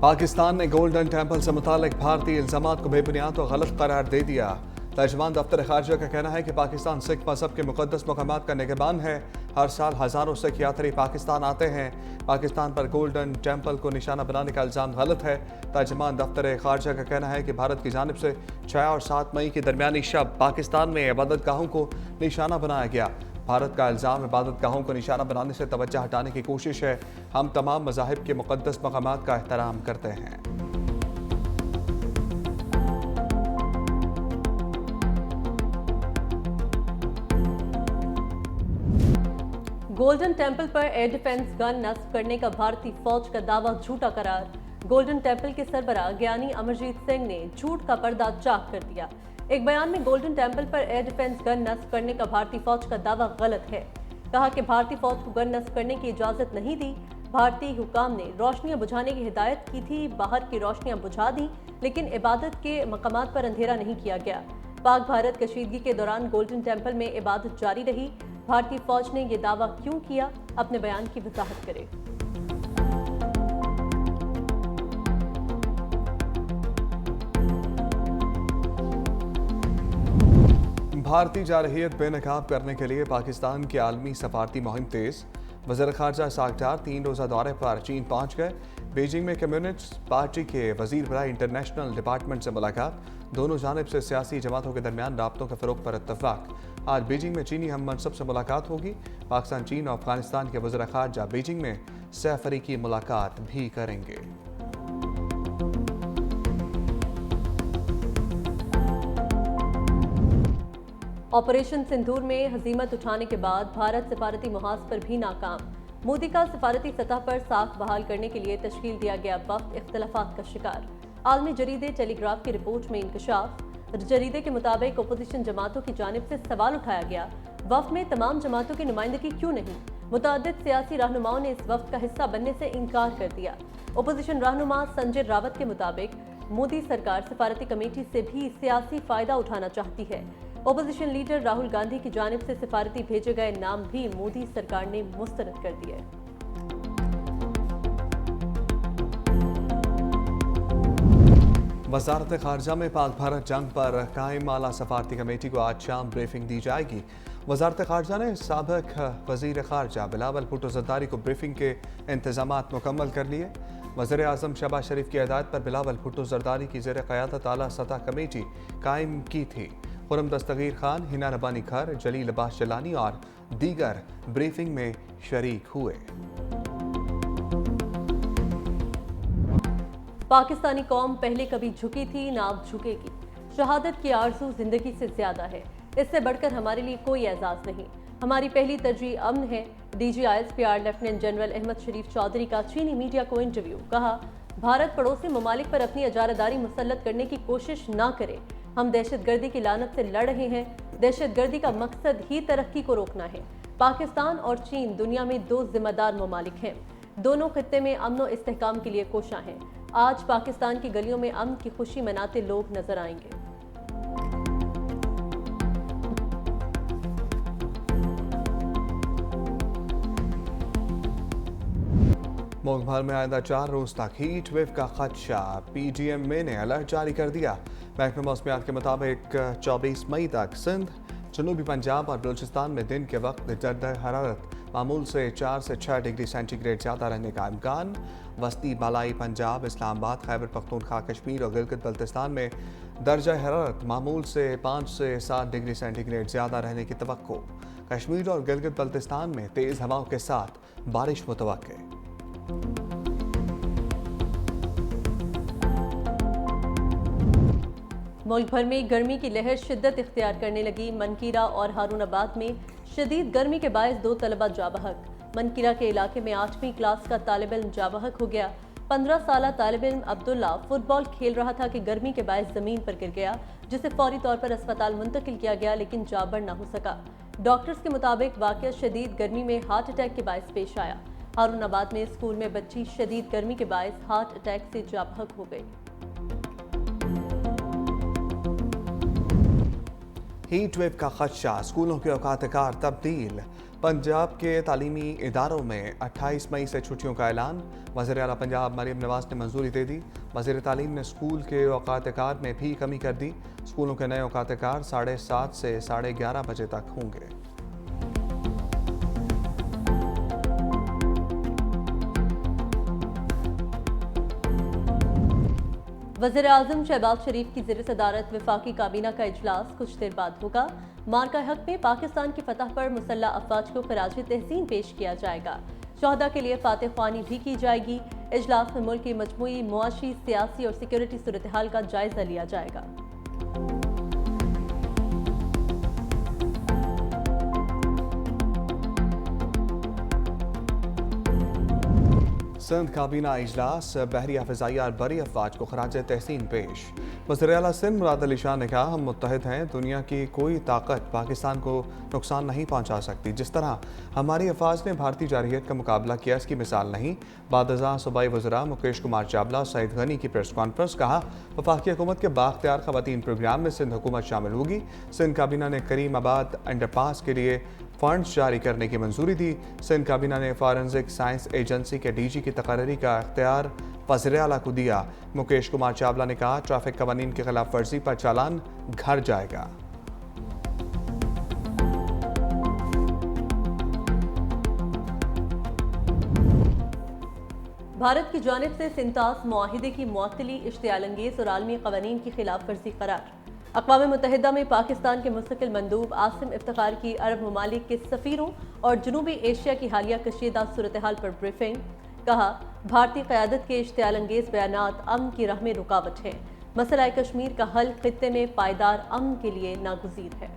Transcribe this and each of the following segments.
पाकिस्तान ने golden temple से मुतालिक भारतीय इल्जामात को बेबुनियाद और गलत करार दे दिया। तर्जमान दफ्तर खारजा का कहना है कि पाकिस्तान सिख मजहब के मुकद्दस मकामात का निगहबान है। हर साल हज़ारों सिख यात्री पाकिस्तान आते हैं। पाकिस्तान पर गोल्डन टेम्पल को निशाना बनाने का इल्ज़ाम गलत है। तर्जमान दफ्तर खारजा का कहना है कि भारत की जानिब से 6 और 7 मई के दरमियानी शब पाकिस्तान में इबादत गाहों को निशाना बनाया गया। भारत का इल्ज़ाम इबादत गाहों को निशाना बनाने से तवज्जो हटाने की कोशिश है। हम तमाम मज़ाहिब के मुक़द्दस मकामात का एहतराम करते हैं। गोल्डन टेम्पल पर एयर डिफेंस गन नस्ब करने का भारतीय फौज का दावा झूठा करार। गोल्डन टेम्पल के सरबराह ज्ञानी अमरजीत सिंह ने झूठ का पर्दा चाक कर दिया। एक बयान में गोल्डन टेम्पल पर एयर डिफेंस गन नस्ब करने का भारतीय फौज का दावा गलत है। कहा कि भारतीय फौज को गन नस्ब करने की इजाजत नहीं दी। भारतीय हुकाम ने रोशनियां बुझाने की हिदायत की थी, बाहर की रोशनियां बुझा दी, लेकिन इबादत के मकामात पर अंधेरा नहीं किया गया। पाक भारत कशीदगी के दौरान गोल्डन टेम्पल में इबादत जारी रही। भारतीय फौज ने यह दावा क्यों किया, अपने बयान की वजाहत करे। भारतीय जारहियत बेनकाब करने के लिए पाकिस्तान की आलमी सफारती मुहिम तेज। वज़ीर ख़ारजा साख्तार 3 रोज़ा दौरे पर चीन पहुँच गए। बीजिंग में कम्युनिस्ट पार्टी के वज़ीर बराए इंटरनेशनल डिपार्टमेंट से मुलाकात। दोनों जानिब से सियासी जमातों के दरमियान राब्तों के फ़रोग़ पर इत्तफ़ाक़। आज बीजिंग में चीनी हम मनसब से मुलाकात होगी। पाकिस्तान, चीन और अफगानिस्तान के वज़ीर ख़ारजा बीजिंग में सैफरी मुलाकात भी करेंगे। ऑपरेशन सिंदूर में हजीमत उठाने के बाद भारत सिफारती मुहाज पर भी नाकाम। मोदी का सिफारती सतह पर साख बहाल करने के लिए तश्कील दिया गया वफ़द इख्तलाफात का शिकार। आलमी जरीदे टेलीग्राफ की रिपोर्ट में इंकशाफ। जरीदे के मुताबिक अपोजिशन जमातों की जानिब से सवाल उठाया गया, वफ़द में तमाम जमातों की नुमाइंदगी क्यों नहीं। मुतअद्दिद सियासी रहनुमाओं ने इस वफ़द का हिस्सा बनने से इनकार कर दिया। अपोजिशन रहनुमा संजय रावत के मुताबिक मोदी सरकार सिफारती कमेटी से भी सियासी फ़ायदा उठाना चाहती है। ओपोजिशन लीडर राहुल गांधी की जानिब से सिफारती भेजे गए नाम भी मोदी सरकार ने मुस्तरद कर दिए। वज़ारत ख़ारजा में पाक भारत जंग पर कायम आला सफारती कमेटी को आज शाम ब्रीफिंग दी जाएगी। वज़ारत ख़ारजा ने साबिक़ वज़ीर ख़ारजा बिलावल भुट्टो ज़रदारी को ब्रीफिंग के इंतज़ामात मुकम्मल कर लिए। वज़ीर आज़म शहबाज शरीफ की हिदायत पर बिलावल भुट्टो ज़रदारी की ज़ेर क़यादत आला सतह कमेटी कायम की थी। खुर्रम दस्तगीर खान, हिना रब्बानी खर, जलील अब्बास जलानी और दीगर ब्रीफिंग में शरीक हुए। पाकिस्तानी कौम पहले कभी झुकी थी, ना अब झुकेगी। शहादत की आरज़ू जिंदगी से ज्यादा है। इससे बढ़कर हमारे लिए कोई एजाज़ नहीं। हमारी पहली तरजीह अमन है। DGISPR लेफ्टिनेंट जनरल अहमद शरीफ चौधरी का चीनी मीडिया को इंटरव्यू। कहा, भारत पड़ोसी ममालिक पर अपनी अजारदारी मुसल्लत करने की कोशिश ना करे। हम दहशतगर्दी की लानत से लड़ रहे हैं। दहशतगर्दी का मकसद ही तरक्की को रोकना है। पाकिस्तान और चीन दुनिया में 2 जिम्मेदार ममालिक हैं। दोनों खित्ते में अमन और इस्तेहकाम के लिए कोशां हैं। आज पाकिस्तान की गलियों में अमन की खुशी मनाते लोग नजर आएंगे। मुल्क भर में आइंदा 4 रोज तक हीट वेव का खदशा। PDMA ने अलर्ट जारी कर दिया। महकमा मौसमियात के मुताबिक 24 मई तक सिंध, जनूबी पंजाब और बलूचिस्तान में दिन के वक्त दर्जा हरारत मामूल से 4 से 6 डिग्री सेंटीग्रेड ज़्यादा रहने का इम्कान। वस्ती बालाई पंजाब, इस्लामाबाद, खैबर पख्तूनख्वा, कश्मीर और गिलगित बल्तिस्तान में दर्जा हरारत मामूल से 5 से 7 डिग्री सेंटीग्रेड ज़्यादा रहने की तवक्को। कश्मीर और गिलगित बल्तिस्तान में तेज़ हवाओं के साथ बारिश मुतवक्के। मुल्क भर में गर्मी की लहर शिद्दत इख्तियार करने लगी। मनकीरा और हारूनाबाद में शदीद गर्मी के बायस 2 तलबा जाबहक। मनकीरा के इलाके में 8वीं क्लास का तालिब इल्म जाबहक हो गया। 15 साला तालिब इल्म अब्दुल्ला फुटबॉल खेल रहा था कि गर्मी के बायस जमीन पर गिर गया, जिसे फौरी तौर पर अस्पताल मुंतकिल किया गया, लेकिन जाबर न हो सका। डॉक्टर्स के मुताबिक वाकया शदीद गर्मी में हार्ट अटैक के बायस पेश आया। हारूनाबाद में स्कूल में बच्ची शदीद गर्मी के बायस हार्ट अटैक से जाबहक हो गई। हीट वेव का खदशा, स्कूलों के औकात कार तब्दील। पंजाब के तालीमी इदारों में 28 मई से छुट्टियों का ऐलान। वज़ीर आला पंजाब मरियम नवाज ने मंजूरी दे दी। वज़ीर तालीम ने स्कूल के औकात कार में भी कमी कर दी। स्कूलों के नए औकात कार 7:30 से 11:30 बजे तक होंगे। वज़ीर आज़म शहबाज शरीफ की ज़ेर सदारत वफाकी काबीना का इजलास कुछ देर बाद होगा। मार्का हक में पाकिस्तान की फतह पर मुसल्लह अफवाज को खराज तहसीन पेश किया जाएगा। शहदा के लिए फातह ख्वानी भी की जाएगी। इजलास में मुल्क की मजमूई मुआशी, सियासी और सिक्योरिटी सूरत हाल का जायजा लिया जाएगा। सिंध काबीना इजलास, बहरिया फ़िज़ाइया और बरी अफवाज को खराज तहसीन पेश। वज़ीर आला सिंध मुराद अली शाह ने कहा, हम मुत्तहिद हैं, दुनिया की कोई ताकत पाकिस्तान को नुकसान नहीं पहुंचा सकती। जिस तरह हमारी अफवाज ने भारतीय जारहियत का मुकाबला किया, इसकी मिसाल नहीं। बादशाह सूबाई वज़रा मुकेश कुमार चावला सईद गनी की प्रेस कॉन्फ्रेंस। कहा, वफाकी हुकूमत के बाख्तियार ख़वातीन प्रोग्राम में सिंध हुकूमत शामिल होगी। सिंध काबीना ने करीम आबाद अंडरपास के लिए फंड्स जारी करने की मंजूरी दी। सिंध काबीना ने फॉरेंसिक साइंस एजेंसी के डीजी की तकर्री का इख्तियार वज़ीर आला को दिया। मुकेश कुमार चावला ने कहा, ट्रैफिक कवानीन की खिलाफ वर्जी पर चालान घर जाएगा। भारत की जानिब से सिंतास मुआहिदे की मुअत्तली इश्तियालंगेज और आलमी कवानीन की खिलाफ वर्जी करार। अक़वाम मुत्तहिदा में पाकिस्तान के मुस्तकिल मंदूब आसिम इफ्तिखार की अरब ममालिक के सफ़ीरों और जनूबी एशिया की हालिया कशीदा सूरत हाल पर ब्रीफिंग। कहा, भारतीय क़यादत के इश्तियालंगेज बयानात अमन की राह में रुकावट है। मसला कश्मीर का हल खित्ते में पायदार अमन के लिए नागुज़ीर है।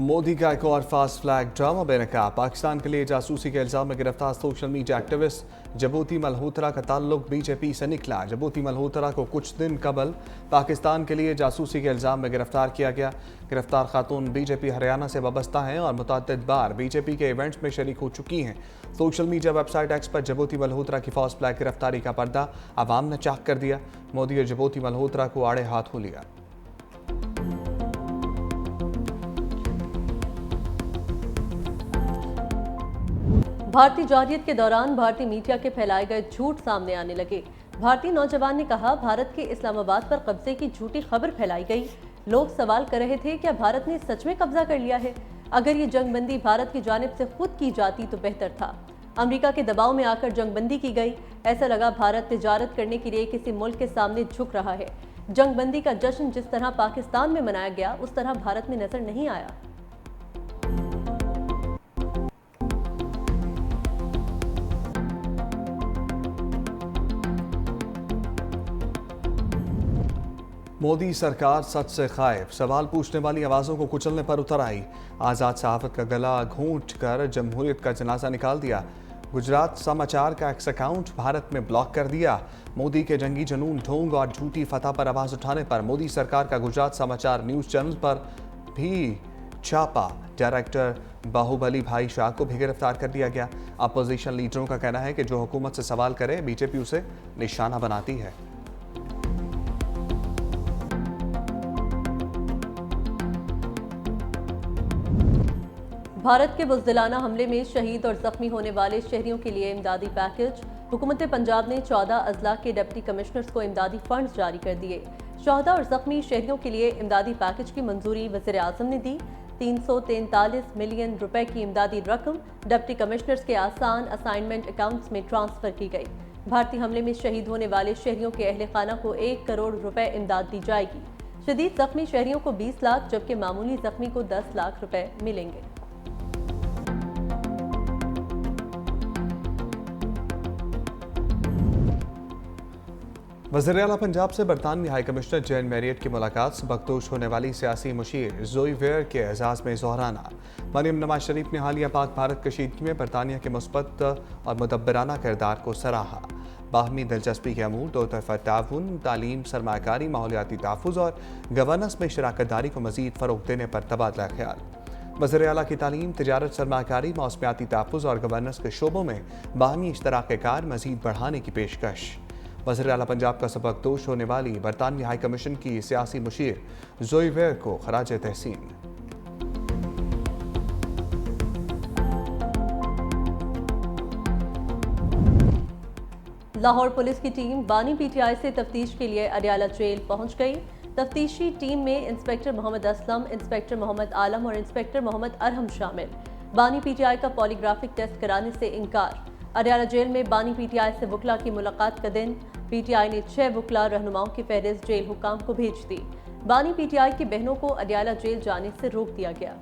मोदी का एक और फास्ट फ्लैग ड्रामा बेनकाब। पाकिस्तान के लिए जासूसी के इल्जाम में गिरफ्तार सोशल मीडिया एक्टिविस्ट जबोती मल्होत्रा का ताल्लुक बीजेपी से निकला। जबोती मल्होत्रा को कुछ दिन कबल पाकिस्तान के लिए जासूसी के इल्जाम में गिरफ्तार किया गया। गिरफ्तार खातून बीजेपी हरियाणा से वाबस्ता हैं और मुतअद्दिद बार बीजेपी के इवेंट्स में शरीक हो चुकी हैं। सोशल मीडिया वेबसाइट एक्स पर जबोती मल्होत्रा की फास्ट फ्लैग गिरफ्तारी का पर्दा आवाम ने चाक कर दिया। मोदी और जबोती मल्होत्रा को आड़े हाथ हो लिया। भारतीय जारहियत के दौरान भारतीय मीडिया के फैलाए गए झूठ सामने आने लगे। भारतीय नौजवान ने कहा, भारत के इस्लामाबाद पर कब्जे की झूठी खबर फैलाई गई। लोग सवाल कर रहे थे, क्या भारत ने सच में कब्जा कर लिया है? अगर ये जंगबंदी भारत की जानिब से खुद की जाती तो बेहतर था। अमेरिका के दबाव में आकर जंगबंदी की गई। ऐसा लगा भारत तिजारत करने के लिए किसी मुल्क के सामने झुक रहा है। जंगबंदी का जश्न जिस तरह पाकिस्तान में मनाया गया, उस तरह भारत में नजर नहीं आया। मोदी सरकार सच से खायफ, सवाल पूछने वाली आवाज़ों को कुचलने पर उतर आई। आज़ाद सहाफ़त का गला घूंट कर जमहूरियत का जनाजा निकाल दिया। गुजरात समाचार का एक्स अकाउंट भारत में ब्लॉक कर दिया। मोदी के जंगी जनून, ढोंग और झूठी फतह पर आवाज़ उठाने पर मोदी सरकार का गुजरात समाचार न्यूज़ चैनल पर भी छापा। डायरेक्टर बाहुबली भाई शाह को भी गिरफ्तार कर दिया गया। अपोजिशन लीडरों का कहना है कि जो हुकूमत से सवाल करे, बीजेपी उसे निशाना बनाती है। भारत के बुज़दिलाना हमले में शहीद और जख्मी होने वाले शहरियों के लिए इमदादी पैकेज। हुकूमत पंजाब ने 14 अजला के डिप्टी कमिश्नर्स को इमदादी फंड्स जारी कर दिए। शहदा और जख्मी शहरियों के लिए इमदादी पैकेज की मंजूरी वज़ीर आज़म ने दी। 343 मिलियन रुपए की इमदादी रकम डिप्टी कमिश्नर्स के आसान असाइनमेंट अकाउंट्स में ट्रांसफर की गई। भारतीय हमले में शहीद होने वाले शहरियों के अहले खाना को 1 करोड़ रुपए इमदाद दी जाएगी। शदीद जख्मी शहरियों को 20 लाख जबकि मामूली जख्मी को 10 लाख रुपए मिलेंगे। वज़ीर आला पंजाब से बरतानवी हाई कमिश्नर जैन मैरियट की मुलाकात। सबकदोश होने वाली सियासी मुशीर जोई वेयर के एजाज़ में जोहराना। मरियम नवाज शरीफ ने हालिया पाक भारत कशीदगी में बरतानिया के मुस्बत और मुदब्बराना किरदार को सराहा। बाहमी दिलचस्पी के अमूर, दो तरफ़ा ताउन, तालीम, सरमाकारी, माहौलियाती तहफ़्फ़ुज़ और गवर्नेंस में शराकत दारी को मज़ीद फ़रोग़ देने पर तबादला ख्याल। वज़ीर आला की तालीम, तिजारत, सरमाकारी, मौसमियाती तहफ़्फ़ुज़ और गवर्नेंस के शोबों में बाहमी इश्तराक कार मज़ीद बढ़ाने की पेशकश। वज़ीर आला पंजाब का सबकदोश होने वाली बरतानवी हाई कमीशन की सियासी मुशीर जोई वेयर को खराज तहसीन। लाहौर पुलिस की टीम बानी पीटीआई से तफ्तीश के लिए अडयाला जेल पहुंच गई। तफ्तीशी टीम में इंस्पेक्टर मोहम्मद असलम, इंस्पेक्टर मोहम्मद आलम और इंस्पेक्टर मोहम्मद अरहम शामिल। बानी पीटीआई का पॉलीग्राफिक टेस्ट कराने से इनकार। अडयाला जेल में बानी पीटीआई से वकला की मुलाकात का दिन। पीटीआई ने 6 वकला रहनुमाओं की फहरिस्त जेल हुकाम को भेज दी। बानी पीटीआई की बहनों को अडयाला जेल जाने से रोक दिया गया।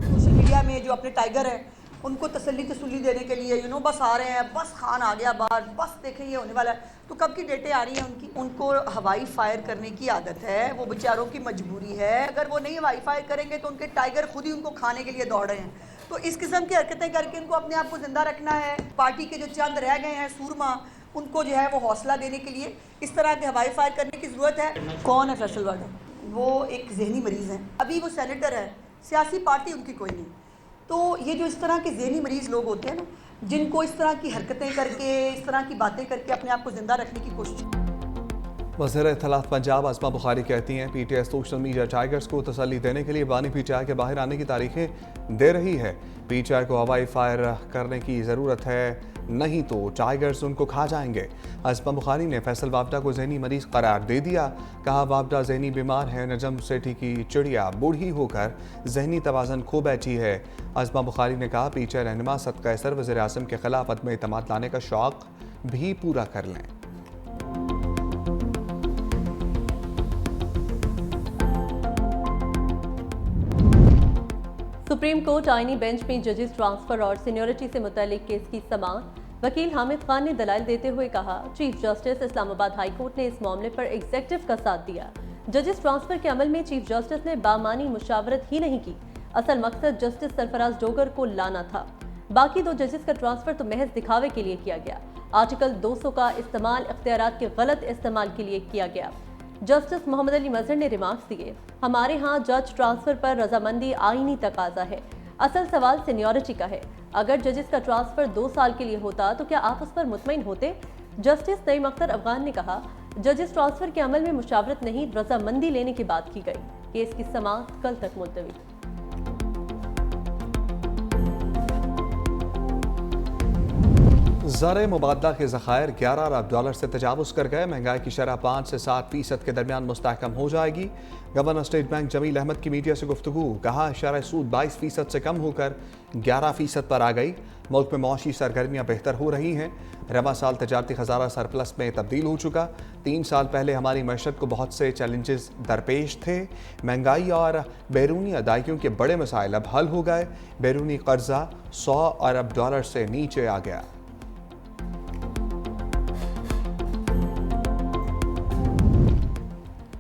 सोशल मीडिया में जो अपने टाइगर है उनको तसल्ली देने के लिए बस आ रहे हैं, बस खान आ गया बाहर, बस देखें ये होने वाला है। तो कब की डेटें आ रही हैं उनको हवाई फायर करने की आदत है, वो बेचारों की मजबूरी है। अगर वो नहीं हवाई फायर करेंगे तो उनके टाइगर खुद ही उनको खाने के लिए दौड़ रहे हैं। तो इस किस्म की हरकतें करके उनको अपने आप को जिंदा रखना है। पार्टी के जो चंद रह गए हैं सूरमा, उनको जो है वो हौसला देने के लिए इस तरह के हवाई फायर करने की ज़रूरत है। कौन है फैसल वार्डन? वो एक जहनी मरीज़ हैं। अभी वो सेनेटर है, सियासी पार्टी उनकी कोई नहीं। तो ये जो इस तरह के जहनी मरीज़ लोग होते हैं ना, जिनको इस तरह की हरकतें करके, इस तरह की बातें करके अपने आप को जिंदा रखने की कोशिश। वज़ीर इत्तलात पंजाब आसमा बुखारी कहती हैं पीटीआई सोशल मीडिया टाइगर्स को तसल्ली देने के लिए बानी पीटीआई के बाहर आने की तारीखें दे रही है। पीटीआई को हवाई फायर करने की ज़रूरत है, नहीं तो टाइगर्स उनको खा जाएंगे। आसमा बुखारी ने फैसल वापडा को जहनी मरीज करार दे दिया। कहा वापडा जहनी बीमार है, नजम सेठी की चिड़िया बूढ़ी होकर जहनी तवाज़न खो बैठी है। आसमा बुखारी ने कहा पीटीआई रहनुमा सदका असर वज़ीर आज़म के खिलाफ अदम एतमाद लाने का शौक भी पूरा कर लें। सुप्रीम कोर्ट आईनी बेंच में जजेस ट्रांसफर और सीनियरिटी से मुतल्लिक केस की समाअत। वकील हामिद खान ने दलाइल देते हुए कहा chief justice Islamabad high court ने इस मामले पर एग्जेक्टिव का साथ दिया। जजेस ट्रांसफर के अमल में चीफ जस्टिस ने बामानी मुशावरत ही नहीं की। असल मकसद जस्टिस सरफराज डोगर को लाना था। बाकी 2 जजेस का ट्रांसफर तो महज दिखावे के लिए किया गया। आर्टिकल 200 का इस्तेमाल इख्तियारात के गलत इस्तेमाल के लिए किया गया। जस्टिस मोहम्मद अली मजहर ने रिमार्क्स दिए हमारे यहाँ जज ट्रांसफर पर रजामंदी आईनी तकाजा है। असल सवाल सीनियरिटी का है। अगर जजेस का ट्रांसफर 2 साल के लिए होता तो क्या आप उस पर मुतमईन होते? जस्टिस नईम अख्तर अफगान ने कहा जजेस ट्रांसफर के अमल में मुशावरत नहीं, रजामंदी लेने की बात की गई। केस की समाअत कल तक मुलतवी। ज़र मुबादला के ज़खायर 11 अरब डॉलर से तजावुज़ कर गए। महंगाई की शरह 5 से 7% के दरमियान मुस्तहकम हो जाएगी। Governor state bank Jameel Ahmad की मीडिया से गुफ्तगू। कहा शरह सूद 22% से कम होकर 11% पर आ गई। मुल्क में मौशी सरगर्मियाँ बेहतर हो रही हैं। रवा साल तजारती खजाना सरप्लस में तब्दील हो चुका। 3 साल पहले हमारी मैशत को बहुत से चैलेंजेस दरपेश थे। महंगाई और बैरूनी अदायगियों के बड़े मसाइल अब हल हो गए। बैरूनी कर्जा 100 अरब डॉलर से नीचे आ गया।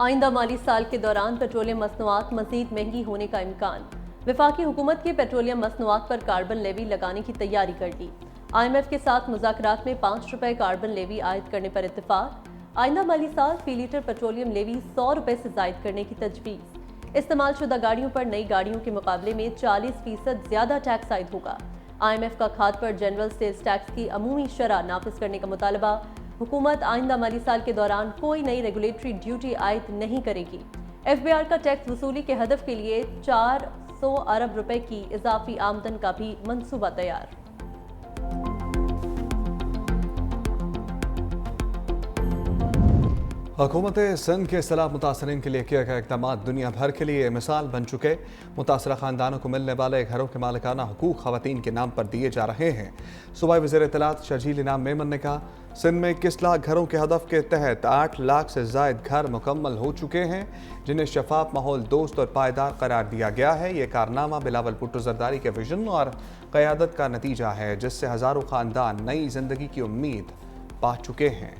आइंदा माली साल के दौरान पेट्रोलियम मसनूआत मजीद महंगी होने का इम्कान। वफाकी हुकूमत के पेट्रोलियम मसनूआत पर कार्बन लेवी लगाने की तैयारी कर ली। IMF के साथ मुज़ाकरात में 5 रुपए कार्बन लेवी आयद करने पर इत्तेफाक। आइंदा माली साल फी लीटर पेट्रोलियम लेवी 100 रुपए से जायद करने की तजवीज़। इस्तेमाल शुदा गाड़ियों पर नई गाड़ियों के मुकाबले में 40% ज्यादा टैक्स आयद होगा। IMF का खाद पर जनरल सेल्स टैक्स की अमूमी शरह नाफिज करने का मुतालबा। हुकूमत आइंदा माली साल के दौरान कोई नई रेगुलेटरी ड्यूटी आयद नहीं करेगी। FBR का टैक्स वसूली के हदफ के लिए 400 अरब रुपए की इजाफी आमदन का भी मंसूबा तैयार। हुकूमत सिंध के सलाह मुतासरीन के लिए किए गए इक़दाम दुनिया भर के लिए मिसाल बन चुके। मुतासरा ख़ानदानों को मिलने वाले घरों के मालिकाना हुकूक ख़वातीन के नाम पर दिए जा रहे हैं। सूबाई वज़ीर इत्तलात शर्जील इनाम मेमन ने कहा सिंध में 21 लाख घरों के हदफ के तहत 8 लाख से ज़ायद घर मुकम्मल हो चुके हैं, जिन्हें शफाफ माहौल दोस्त और पायदार करार दिया गया है। ये कारनामा बिलावल भुट्टो जरदारी के विजन और क़यादत का नतीजा है, जिससे हज़ारों ख़ानदान नई ज़िंदगी की उम्मीद पा चुके हैं।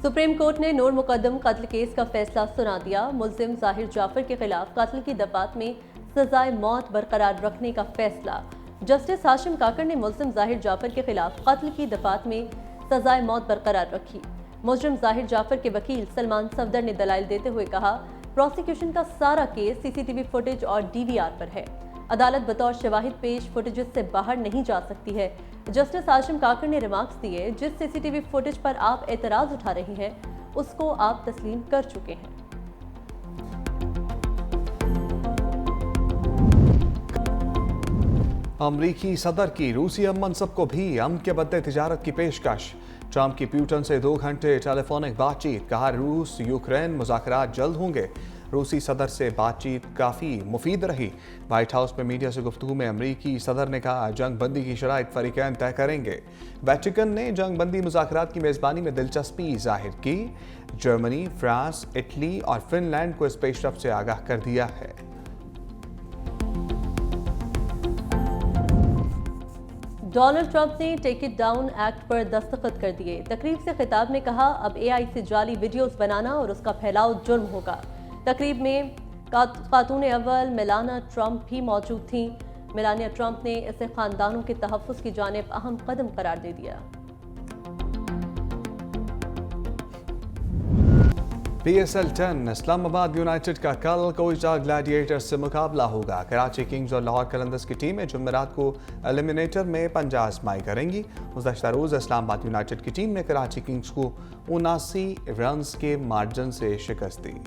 सुप्रीम कोर्ट ने नूर मुकद्दम कत्ल केस का फैसला सुना दिया। मुल्जिम जाहिर जाफर के खिलाफ कत्ल की दफात में सजाए मौत बरकरार रखने का फैसला। जस्टिस हाशिम काकर ने मुल्जिम जाहिर जाफर के खिलाफ कत्ल की दफात में सजाए मौत बरकरार रखी। मुजरिम जाहिर जाफर के वकील सलमान सफदर ने दलाइल देते हुए कहा प्रोसिक्यूशन का सारा केस सीसीटीवी फुटेज और डीवीआर पर है। अदालत बतौर शवाहिद पेश फुटेज से बाहर नहीं जा सकती है। जस्टिस आशिम काकर ने रिमार्क्स दिए, जिस सीसीटीवी फुटेज पर आप एतराज उठा रही हैं उसको आप तस्लीम कर चुके हैं। अमरीकी सदर की रूसी मनसब को भी अमन के बदले तिजारत की पेशकश। ट्रंप की प्यूटन से 2 घंटे टेलीफोनिक बातचीत, कहा रूस यूक्रेन मुज़ाकरात जल्द होंगे। रूसी सदर से बातचीत काफ़ी मुफीद रही। व्हाइट हाउस में मीडिया से गुफ्तगू में अमरीकी सदर ने कहा जंग बंदी की शराइत फरीकैन तय करेंगे। वेटिकन ने जंग बंदी मुज़ाकरात की मेज़बानी में दिलचस्पी जाहिर की। जर्मनी, फ्रांस, इटली और फिनलैंड को इस पेशरफ से आगाह कर दिया है। डोनाल्ड ट्रंप ने टेक इट डाउन एक्ट पर दस्तखत कर दिए। तकरीब से खिताब में कहा, अब एआई से जाली वीडियोस बनाना और उसका फैलाव जुर्म होगा। तकरीब में खातून अव्वल मेलानिया ट्रंप भी मौजूद थीं। मेलानिया ट्रंप ने इसे खानदानों के तहफ़्फ़ुज़ की जानिब अहम कदम करार दे दिया। PSL 10 इस्लामाबाद यूनाइटेड का कल कोयटा ग्लैडिएटर्स से मुकाबला होगा। कराची किंग्स और लाहौर कलंदर्स की टीमें जुमेरात को एलिमिनेटर में पंजा आजमाई करेंगी। गुज़श्ता रोज़ इस्लामाबाद यूनाइटेड की टीम ने कराची किंग्स को 79 रन्स के मार्जिन से शिकस्त दी।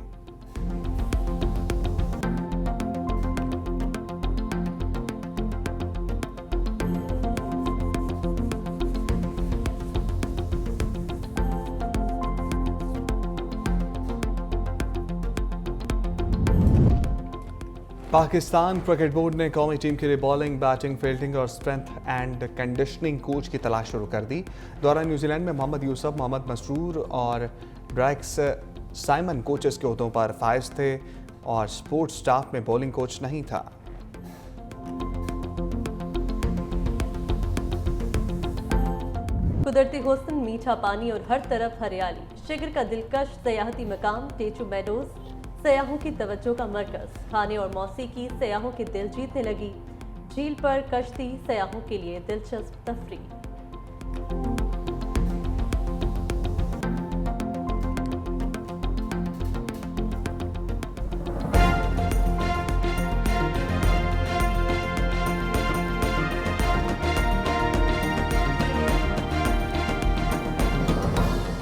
पाकिस्तान क्रिकेट बोर्ड ने कौमी टीम के लिए बॉलिंग, बैटिंग, फील्डिंग और स्ट्रेंथ एंड कंडीशनिंग कोच की तलाश शुरू कर दी। दौरान न्यूजीलैंड में मोहम्मद यूसुफ, मोहम्मद मसरूर और ब्रैक्स साइमन कोचेस के ओहदों पर फाइज थे और स्पोर्ट्स स्टाफ में बॉलिंग कोच नहीं था। कुदरती हुस्न, मीठा पानी और हर तरफ हरियाली, शिगर का दिलकश सयाहती मकाम टेचू मेडोज सयाहों की तवज्जो का मरकज। खाने और मौसीकी सयाहों के दिल जीतने लगी। झील पर कश्ती सयाहों के लिए दिलचस्प तफरीह।